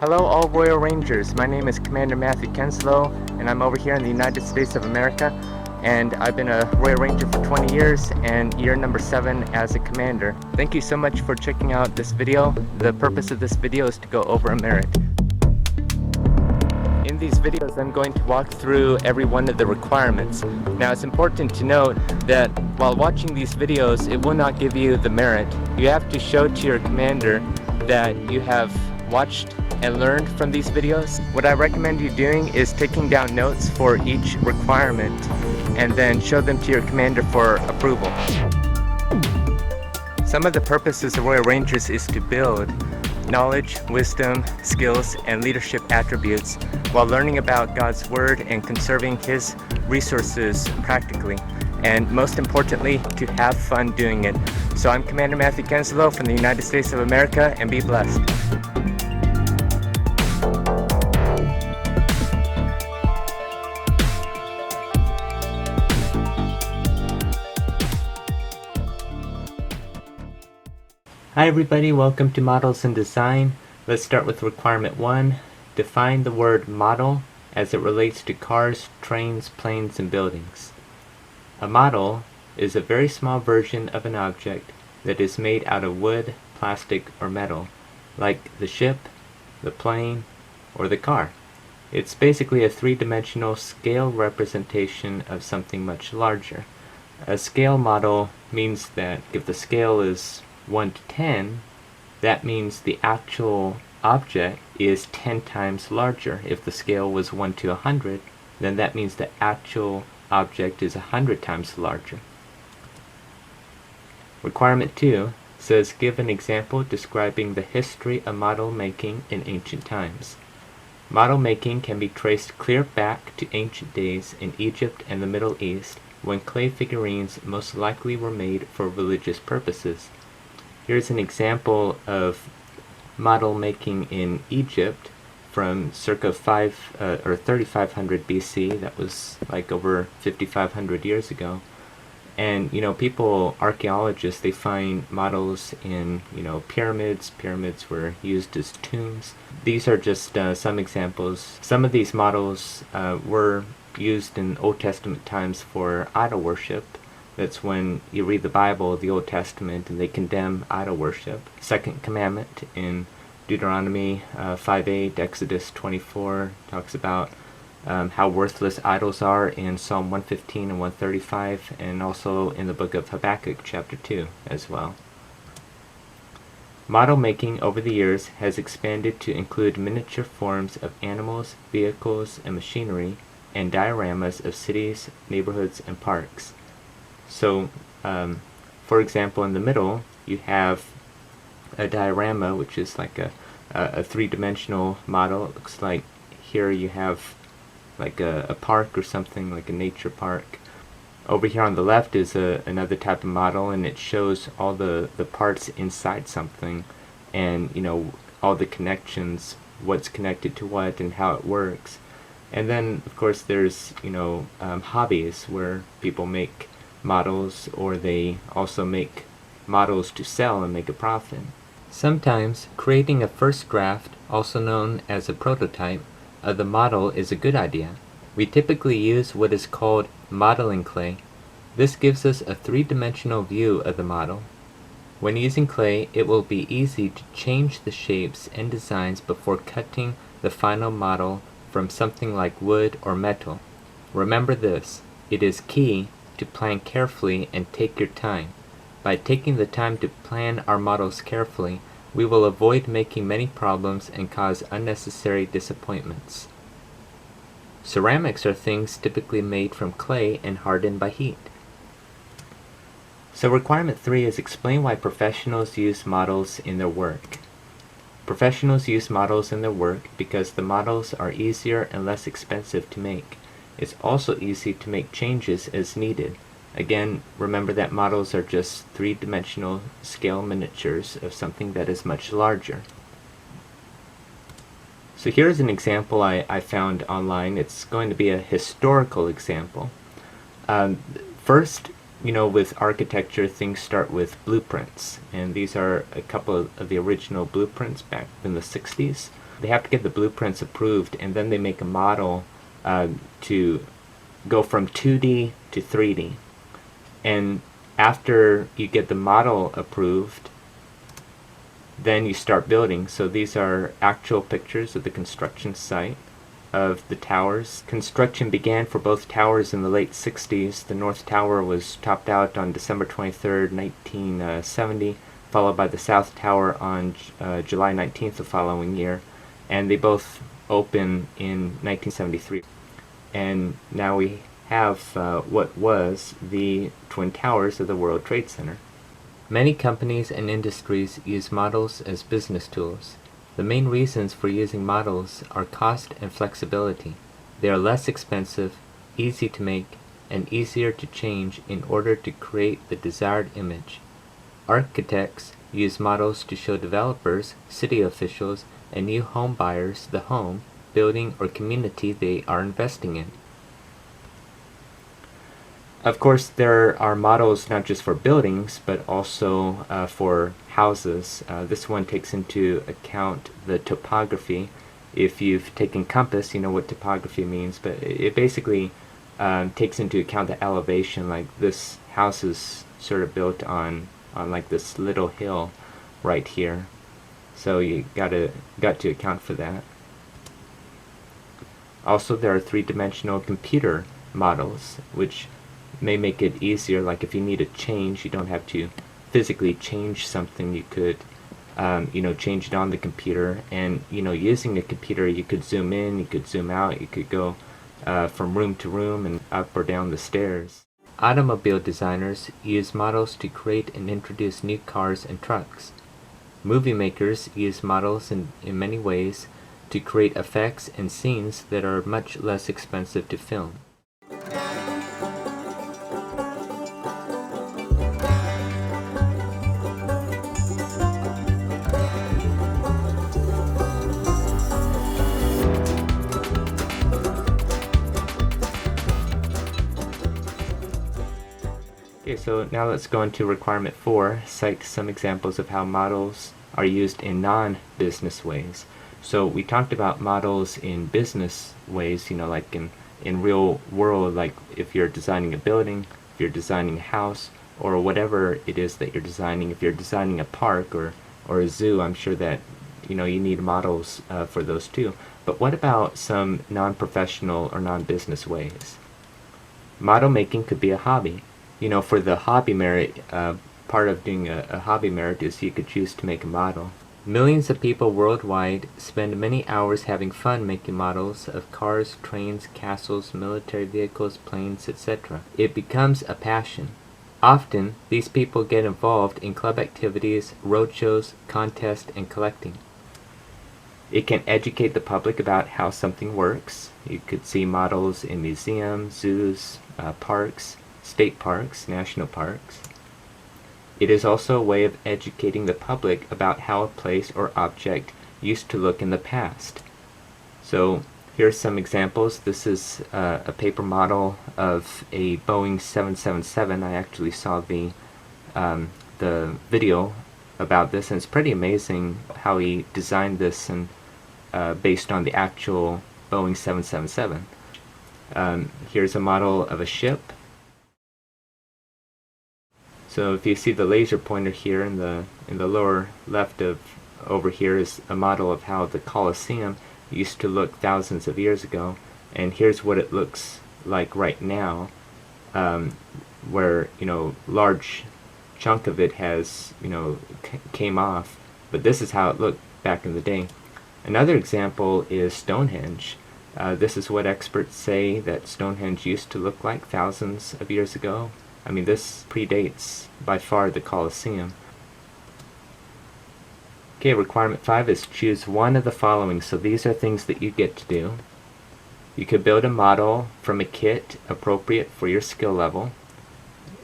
Hello all Royal Rangers, my name is Commander Matthew Kenslow and I'm over here in the United States of America, and I've been a Royal Ranger for 20 years and year number 7 as a commander. Thank you so much for checking out this video. The purpose of this video is to go over a merit. In these videos I'm going to walk through every one of the requirements. Now it's important to note that while watching these videos it will not give you the merit. You have to show to your commander that you have watched and learned from these videos. What I recommend you doing is taking down notes for each requirement and then show them to your commander for approval. Some of the purposes of Royal Rangers is to build knowledge, wisdom, skills, and leadership attributes while learning about God's Word and conserving His resources practically. And most importantly, to have fun doing it. So I'm Commander Matthew Kenslow from the United States of America, and be blessed. Hi everybody, welcome to Models and Design. Let's start with requirement 1. Define the word model as it relates to cars, trains, planes, and buildings. A model is a very small version of an object that is made out of wood, plastic, or metal, like the ship, the plane, or the car. It's basically a three-dimensional scale representation of something much larger. A scale model means that if the scale is 1 to 10, that means the actual object is 10 times larger. If the scale was 1 to 100, then that means the actual object is 100 times larger. Requirement 2 says give an example describing the history of model making in ancient times. Model making can be traced clear back to ancient days in Egypt and the Middle East, when clay figurines most likely were made for religious purposes. Here's an example of model making in Egypt from circa 3500 BC. That was like over 5,500 years ago. And people, archaeologists, they find models in pyramids. Pyramids were used as tombs. These are just some examples. Some of these models were used in Old Testament times for idol worship. That's when you read the Bible, the Old Testament, and they condemn idol worship. Second commandment in Deuteronomy 5:8, Exodus 24 talks about how worthless idols are in Psalm 115 and 135, and also in the book of Habakkuk chapter 2 as well. Model making over the years has expanded to include miniature forms of animals, vehicles, and machinery, and dioramas of cities, neighborhoods, and parks. So, for example, in the middle, you have a diorama, which is like a three-dimensional model. It looks like here you have like a park or something, like a nature park. Over here on the left is another type of model, and it shows all the parts inside something, and all the connections, what's connected to what, and how it works. And then, of course, there's hobbies where people make models, or they also make models to sell and make a profit. Sometimes creating a first draft, also known as a prototype, of the model is a good idea. We typically use what is called modeling clay. This gives us a three-dimensional view of the model. When using clay, it will be easy to change the shapes and designs before cutting the final model from something like wood or metal. Remember this, it is key to plan carefully and take your time. By taking the time to plan our models carefully, we will avoid making many problems and cause unnecessary disappointments. Ceramics are things typically made from clay and hardened by heat. So requirement 3 is explain why professionals use models in their work. Professionals use models in their work because the models are easier and less expensive to make. It's also easy to make changes as needed. Again, remember that models are just three-dimensional scale miniatures of something that is much larger. So here's an example I found online. It's going to be a historical example. First, with architecture, things start with blueprints. And these are a couple of the original blueprints back in the 60s. They have to get the blueprints approved, and then they make a model to go from 2D to 3D. And after you get the model approved, then you start building. So these are actual pictures of the construction site of the towers. Construction began for both towers in the late 60s. The North Tower was topped out on December 23rd, 1970, followed by the South Tower on July 19th the following year, and they both open in 1973. And now we have what was the Twin Towers of the World Trade Center. Many companies and industries use models as business tools. The main reasons for using models are cost and flexibility. They are less expensive, easy to make, and easier to change in order to create the desired image. Architects use models to show developers, city officials, and new home buyers the home, building, or community they are investing in. Of course, there are models not just for buildings, but also for houses. This one takes into account the topography. If you've taken compass, you know what topography means, but it basically takes into account the elevation. Like this house is sort of built on like this little hill right here, so you got to account for that. Also, there are three-dimensional computer models, which may make it easier. Like if you need a change, you don't have to physically change something. You could change it on the computer, and using a computer, you could zoom in, you could zoom out, you could go from room to room and up or down the stairs. Automobile designers use models to create and introduce new cars and trucks. Movie makers use models in many ways to create effects and scenes that are much less expensive to film. Okay, so now let's go into requirement 4, cite some examples of how models are used in non-business ways. So we talked about models in business ways, like in real world, like if you're designing a building, if you're designing a house, or whatever it is that you're designing. If you're designing a park or a zoo, I'm sure that you need models for those too. But what about some non-professional or non-business ways? Model making could be a hobby. For the hobby merit, part of doing a hobby merit is you could choose to make a model. Millions of people worldwide spend many hours having fun making models of cars, trains, castles, military vehicles, planes, etc. It becomes a passion. Often, these people get involved in club activities, roadshows, contests, and collecting. It can educate the public about how something works. You could see models in museums, zoos, parks, state parks, national parks. It is also a way of educating the public about how a place or object used to look in the past. So here's some examples. This is a paper model of a Boeing 777. I actually saw the video about this, and it's pretty amazing how he designed this and based on the actual Boeing 777. Here's a model of a ship. So if you see the laser pointer here in the lower left of over here is a model of how the Colosseum used to look thousands of years ago, and here's what it looks like right now, where large chunk of it has came off, but this is how it looked back in the day. Another example is Stonehenge. This is what experts say that Stonehenge used to look like thousands of years ago. I mean, this predates by far the Colosseum. Okay, requirement 5 is choose one of the following. So these are things that you get to do. You could build a model from a kit appropriate for your skill level.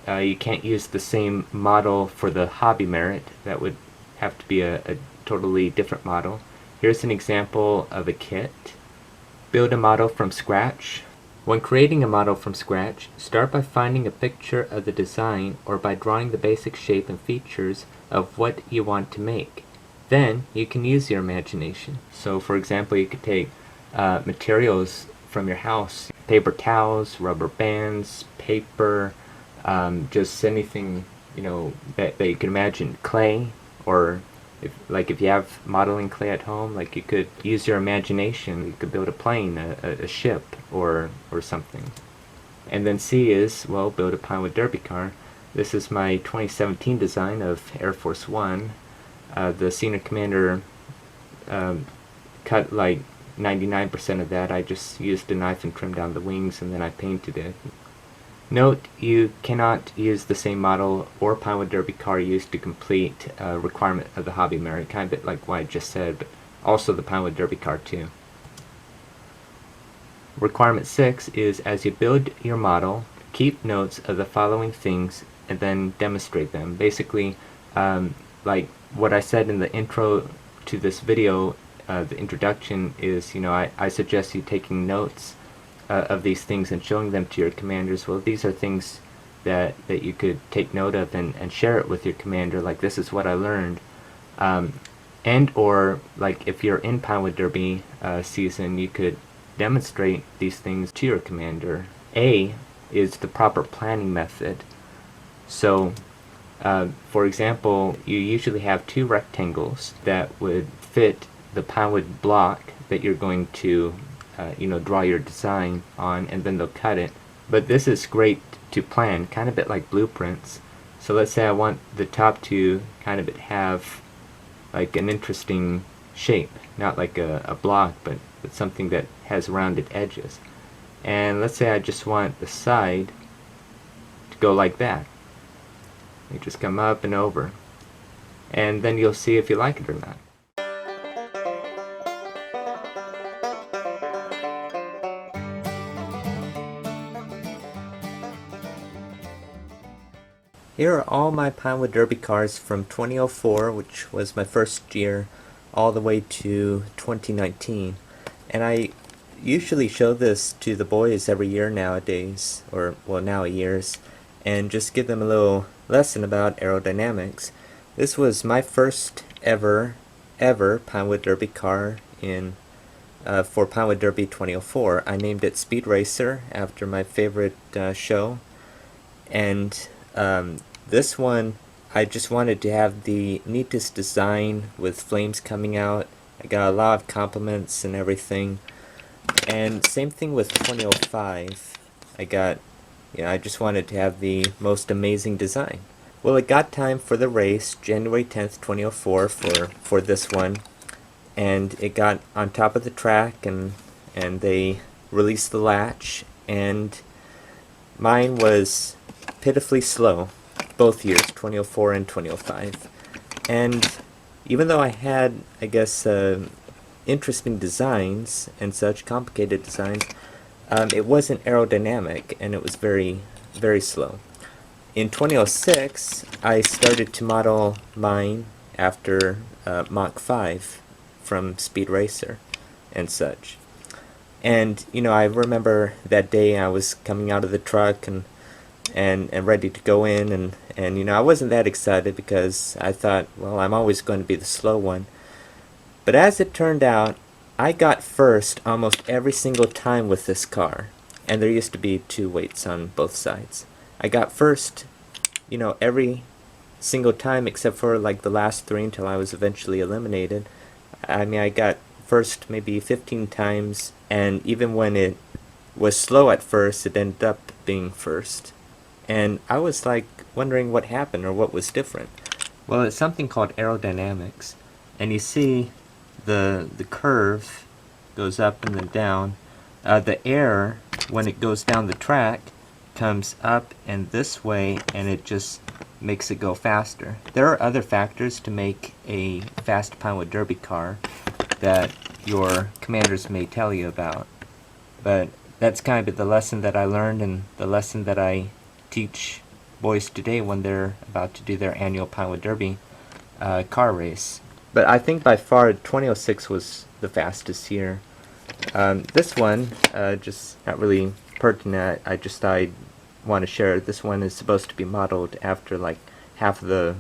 You can't use the same model for the hobby merit. That would have to be a totally different model. Here's an example of a kit. Build a model from scratch. When creating a model from scratch, start by finding a picture of the design or by drawing the basic shape and features of what you want to make. then you can use your imagination. So for example, you could take materials from your house, paper towels, rubber bands, paper, just anything, you know, that you can imagine. Clay, or if you have modeling clay at home, like you could use your imagination. You could build a plane, a ship, or something. And then C is, well, build a Pinewood Derby car. This is my 2017 design of Air Force One. The senior commander cut like 99% of that. I just used a knife and trimmed down the wings, and then I painted it. Note, you cannot use the same model or Pinewood Derby car used to complete a requirement of the Hobby Merit, kind of like what I just said, but also the Pinewood Derby car too. Requirement 6 is, as you build your model, keep notes of the following things and then demonstrate them. Basically, like what I said in the intro to this video, the introduction is, you know, I suggest you taking notes of these things and showing them to your commanders. Well, these are things that you could take note of and share it with your commander, like, this is what I learned. And or, like, if you're in Pinewood Derby season, you could demonstrate these things to your commander. A is the proper planning method. So, for example, you usually have two rectangles that would fit the Pinewood block that you're going to you know, draw your design on, and then they'll cut it. But this is great to plan, kind of a bit like blueprints. So let's say I want the top to kind of have like an interesting shape, not like a block, but something that has rounded edges. And let's say I just want the side to go like that. You just come up and over, and then you'll see if you like it or not. Here are all my Pinewood Derby cars from 2004, which was my first year, all the way to 2019. And I usually show this to the boys every year nowadays, or well, now years, and just give them a little lesson about aerodynamics. This was my first ever Pinewood Derby car in for Pinewood Derby 2004. I named it Speed Racer after my favorite show, and this one, I just wanted to have the neatest design with flames coming out. I got a lot of compliments and everything. And same thing with 2005. I just wanted to have the most amazing design. Well, it got time for the race, January 10th, 2004 for this one. And it got on top of the track, and they released the latch, and mine was pitifully slow, both years, 2004 and 2005. And even though I had, I guess, interesting designs and such, complicated designs, it wasn't aerodynamic, and it was very, very slow. In 2006, I started to model mine after Mach 5 from Speed Racer and such. And, you know, I remember that day I was coming out of the truck and ready to go in, and you know, I wasn't that excited because I thought, well, I'm always going to be the slow one. But as it turned out, I got first almost every single time with this car, and there used to be two weights on both sides. I got first, you know, every single time except for like the last three until I was eventually eliminated. I mean, I got first maybe 15 times, and even when it was slow at first, it ended up being first. And I was like wondering what happened or what was different. Well, it's something called aerodynamics, and you see the curve goes up and then down. The air, when it goes down the track, comes up and this way, and it just makes it go faster. There are other factors to make a fast Pinewood Derby car that your commanders may tell you about, but that's kind of the lesson that I learned, and the lesson that I teach boys today when they're about to do their annual Pinewood Derby car race. But I think by far 2006 was the fastest year. This one, just not really pertinent, I just thought I'd want to share. This one is supposed to be modeled after like half of the,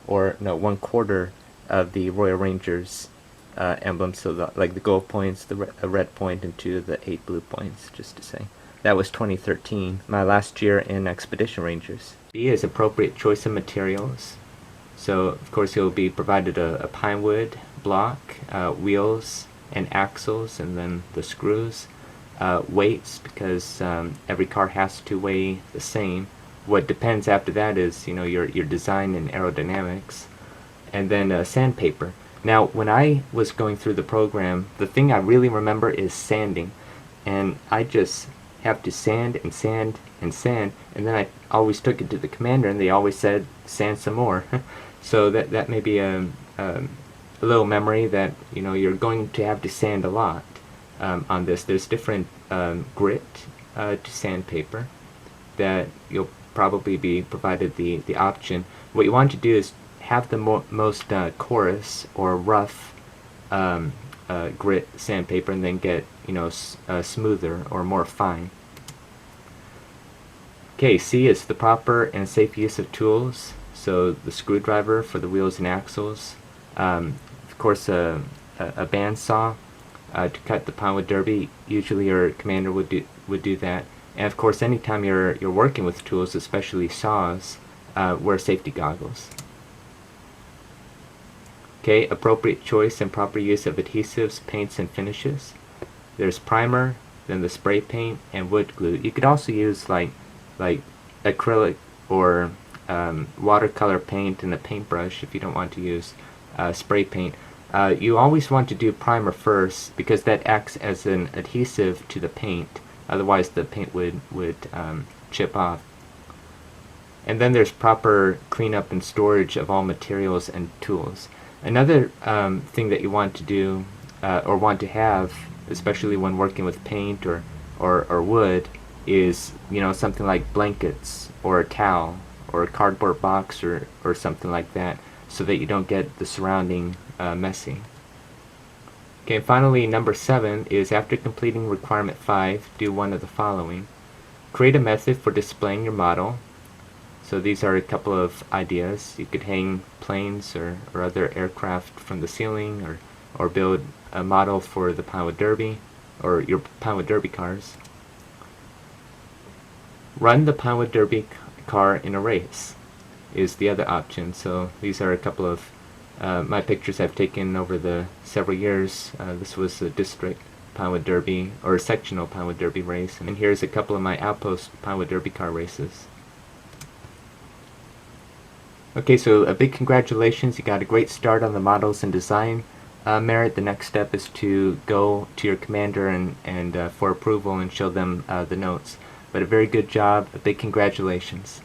or no, 1/4 of the Royal Rangers emblem, so like the gold points, a red point, and 2 of the 8 blue points, just to say. That was 2013, my last year in Expedition Rangers. B is appropriate choice of materials. So, of course, you'll be provided a Pinewood block, wheels and axles, and then the screws. Weights, because every car has to weigh the same. What depends after that is, your design and aerodynamics. And then sandpaper. Now, when I was going through the program, the thing I really remember is sanding. And I just have to sand and sand and sand, and then I always took it to the commander, and they always said, sand some more. So that may be a little memory that, you're going to have to sand a lot on this. There's different grit to sandpaper that you'll probably be provided the option. What you want to do is have the most coarse or rough grit sandpaper, and then get smoother or more fine. Okay, C is the proper and safe use of tools. So the screwdriver for the wheels and axles. Of course, a bandsaw to cut the Pinewood Derby. Usually your commander would do that. And of course, anytime you're working with tools, especially saws, wear safety goggles. Okay, appropriate choice and proper use of adhesives, paints, and finishes. There's primer, then the spray paint, and wood glue. You could also use like acrylic or watercolor paint and a paintbrush if you don't want to use spray paint. You always want to do primer first, because that acts as an adhesive to the paint. Otherwise the paint would chip off. And then there's proper cleanup and storage of all materials and tools. Another thing that you want to do or want to have, especially when working with paint or wood, is something like blankets or a towel or a cardboard box or something like that, so that you don't get the surrounding messy. Okay, finally, number 7 is, after completing requirement 5, do one of the following. Create a method for displaying your model. So these are a couple of ideas. You could hang planes or other aircraft from the ceiling, or build a model for the Pinewood Derby or your Pinewood Derby cars. Run the Pinewood Derby car in a race is the other option. So these are a couple of my pictures I've taken over the several years. This was a district Pinewood Derby or a sectional Pinewood Derby race, and here's a couple of my outpost Pinewood Derby car races. Okay, so a big congratulations. You got a great start on the models and design merit. The next step is to go to your commander and for approval and show them the notes. But a very good job. A big congratulations.